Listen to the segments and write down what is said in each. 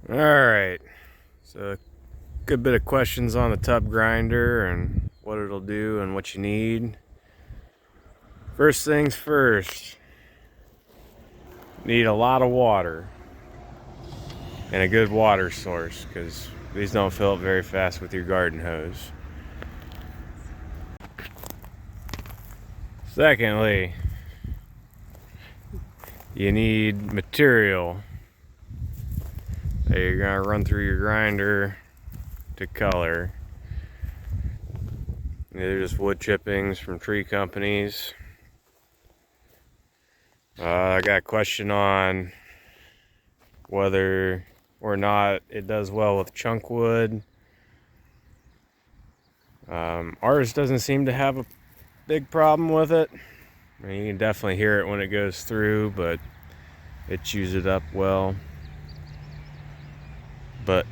Alright, so a good bit of questions on the tub grinder and what it'll do and what you need. First things first, need a lot of water and a good water source, because these don't fill up very fast with your garden hose. Secondly, you need material that you're gonna run through your grinder to color. They're just wood chippings from tree companies. I got a question on whether or not it does well with chunk wood. Ours doesn't seem to have a big problem with it. I mean, you can definitely hear it when it goes through, but it chews it up well. But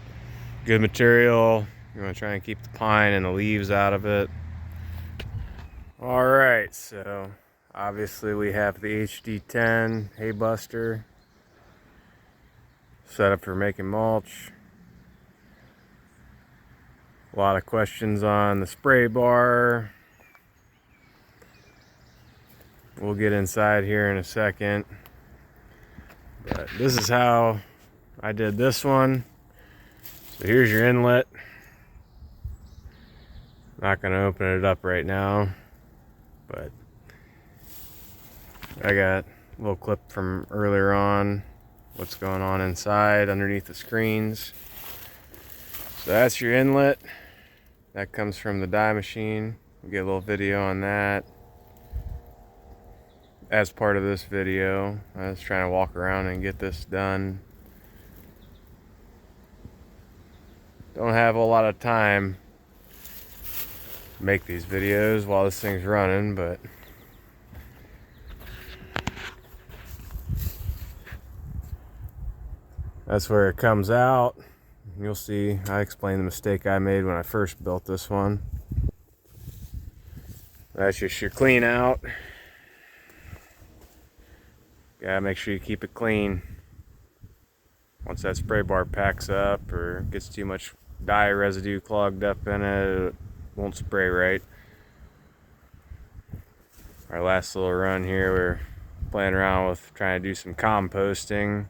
good material. You want to try and keep the pine and the leaves out of it. Alright, so obviously we have the HD10 Haybuster set up for making mulch. A lot of questions on the spray bar. We'll get inside here in a second. But this is how I did this one. So here's your inlet. Not going to open it up right now, but I got a little clip from earlier on what's going on inside underneath the screens. So that's your inlet. That comes from the dye machine. We'll get a little video on that as part of this video. I was trying to walk around and get this done. Don't have a lot of time to make these videos while this thing's running, but that's where it comes out. You'll see, I explained the mistake I made when I first built this one. That's just your clean out. Gotta make sure you keep it clean. Once that spray bar packs up or gets too much dye residue clogged up in it, it won't spray right. Our last little run here, we're playing around with trying to do some composting.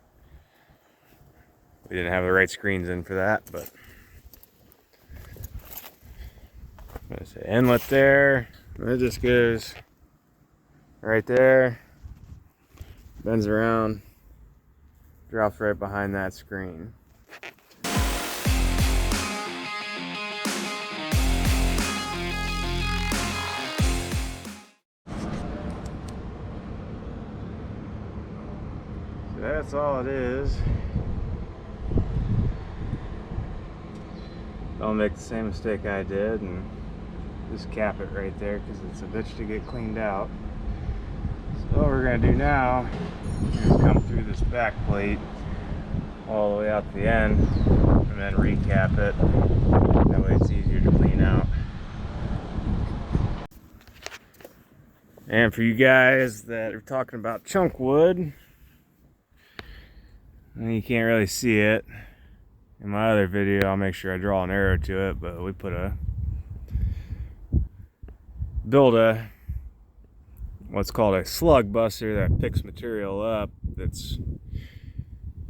We didn't have the right screens in for that, but there's an inlet there. It just goes right there, bends around, drops right behind that screen. So that's all it is. Don't make the same mistake I did and just cap it right there, because it's a bitch to get cleaned out. So what we're going to do now is come through this back plate all the way out to the end and then recap it. That way it's easier to clean out. And for you guys that are talking about chunk wood, you can't really see it. In my other video, I'll make sure I draw an arrow to it, but we build a what's called a slug buster that picks material up that's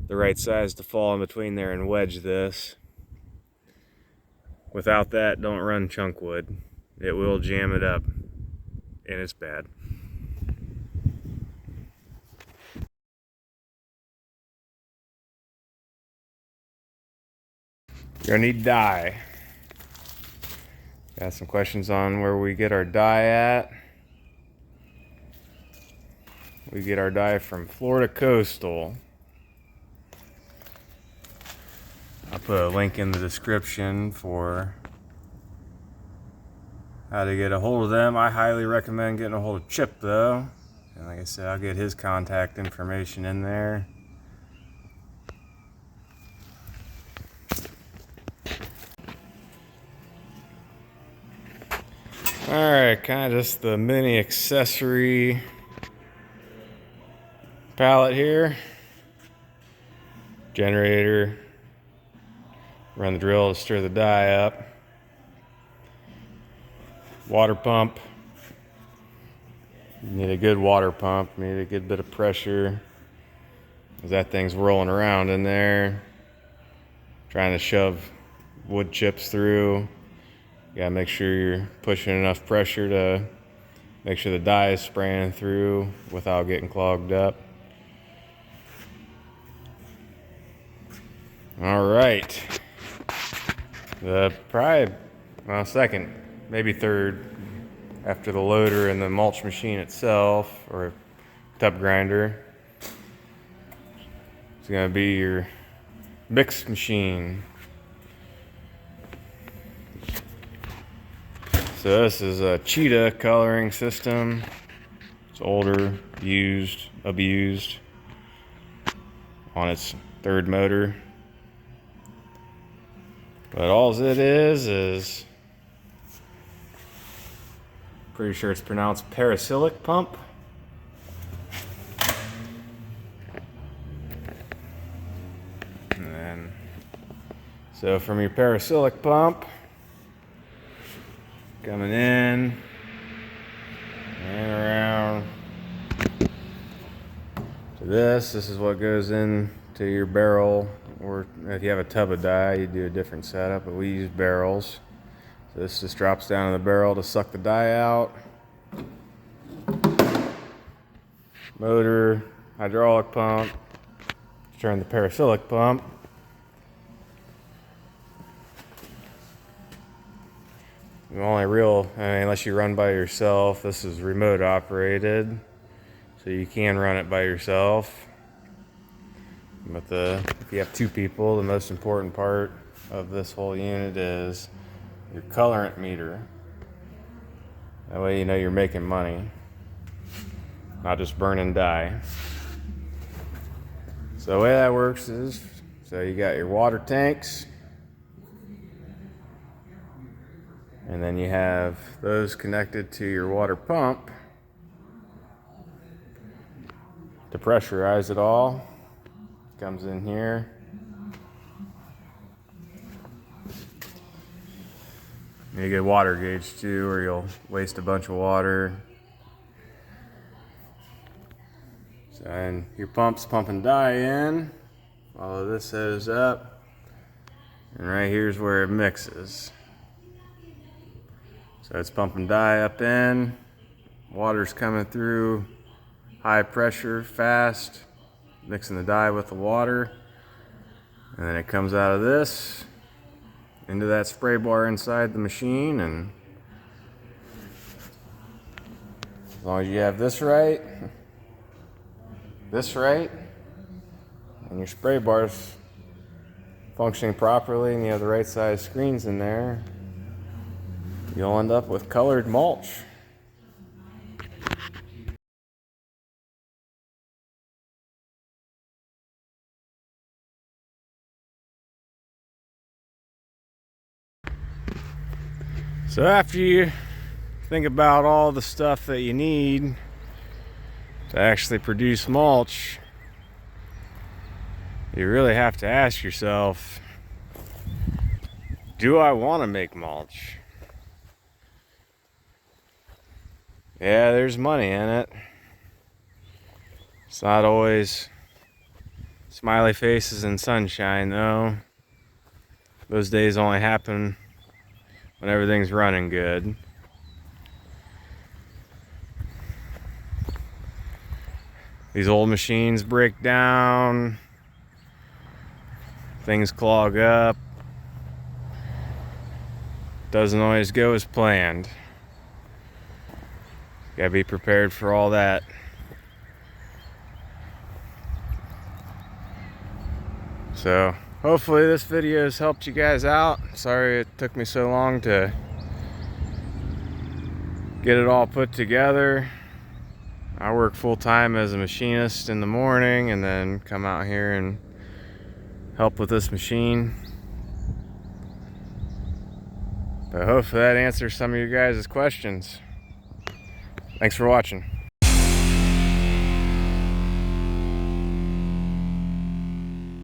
the right size to fall in between there and wedge this. Without that, don't run chunk wood. It will jam it up, and it's bad. You're gonna need dye. Got some questions on where we get our dye at. We get our dye from Florida Coastal. I'll put a link in the description for how to get a hold of them. I highly recommend getting a hold of Chip though. And like I said, I'll get his contact information in there. Alright, kind of just the mini accessory pallet here. Generator, Run the drill to stir the dye up. Water pump. You need a good water pump. You need a good bit of pressure, because that thing's rolling around in there, trying to shove wood chips through. You gotta make sure you're pushing enough pressure to make sure the dye is spraying through without getting clogged up. All right. Probably, well, second, maybe third, after the loader and the mulch machine itself, or tub grinder, it's gonna be your mix machine. So this is a Cheetah coloring system. It's older, used, abused, on its third motor. But all it is pretty sure it's pronounced parasilic pump. And then, so from your parasilic pump, coming in and around to this is what goes into your barrel, or if you have a tub of dye, you do a different setup, but we use barrels. So this just drops down in the barrel to suck the dye out. Motor, hydraulic pump, turn the parasilic pump. The only real, unless you run by yourself, this is remote operated, so you can run it by yourself. But if you have two people, the most important part of this whole unit is your colorant meter. That way you know you're making money, not just burning dye. So the way that works is, so you got your water tanks, and then you have those connected to your water pump to pressurize it all. Comes in here. You get a water gauge too, or you'll waste a bunch of water. So, and your pump's pumping dye in. All of this goes up, and right here's where it mixes. So it's pumping dye up in, water's coming through, high pressure, fast, mixing the dye with the water, and then it comes out of this into that spray bar inside the machine. And as long as you have this right, and your spray bar's functioning properly, and you have the right size screens in there, you'll end up with colored mulch. So after you think about all the stuff that you need to actually produce mulch, you really have to ask yourself, do I want to make mulch? Yeah, there's money in it. It's not always smiley faces and sunshine though. Those days only happen when everything's running good. These old machines break down, things clog up, doesn't always go as planned. Gotta be prepared for all that. So hopefully this video has helped you guys out. Sorry it took me so long to get it all put together. I work full-time as a machinist in the morning and then come out here and help with this machine. But hopefully that answers some of your guys' questions. Thanks for watching.